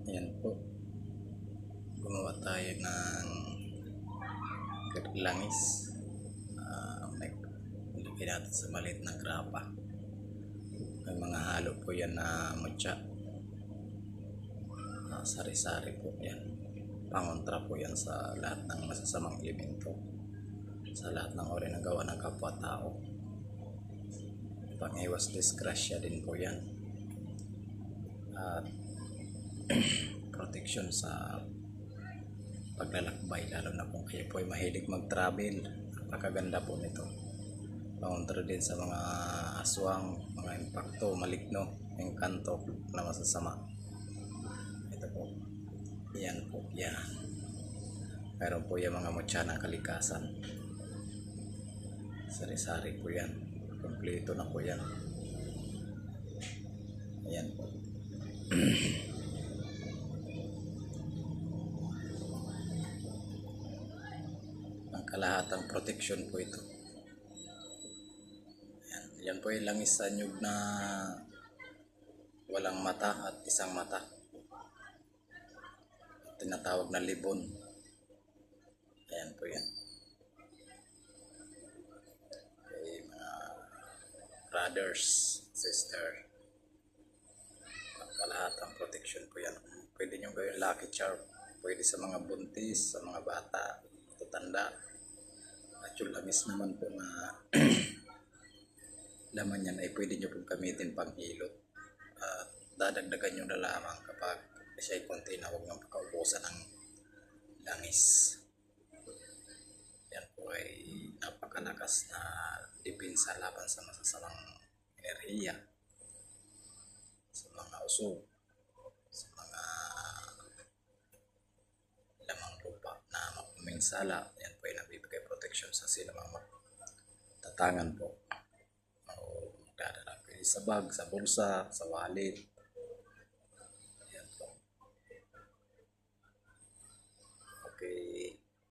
Ayan po, gumawa tayo ng langis. Ilagay natin sa maliit na grapa. May mga halo po yan na mutya. Sari-sari po yan. Pangontra po yan sa lahat ng masasamang elemento, sa lahat ng uri ng gawa ng kapwa-tao. Pang-iwas disgrasya din po yan. At protection sa paglalakbay, lalo na kung kayo po ay mahilig mag-travel. Napakaganda po nito. Pangontra din sa mga aswang, mga impakto, maligno, engkanto na masasama. Ito po, yan po, yan. Meron po yung mga mutya ng kalikasan. Sari-sari po yan, kompleto na po yan. Ayan po. Ang kalahatang protection po ito. Yan po yung langis sa nyug na walang mata at isang mata. Tinatawag na libon. Ayan po yan. Okay, mga brothers, sister. Kalahatang protection po yan. Pwede nyo gawin lucky charm. Pwede sa mga buntis, sa mga bata, tutanda. At yung langis naman po na laman yan ay pwede nyo pong gamitin pang hilot. Dadagdagan nyo na lamang kapag siya ay konti na, huwag nang pakaubusan ng langis. Yan po ay napakalakas na depensa laban sa masasamang enerhiya, sa mga usog, sa mga lamang lupa na mapuminsala. Yan po ay nabibigay protection sa sinamang tatangan po. Dadala sa bag, sa bulsa, sa wallet,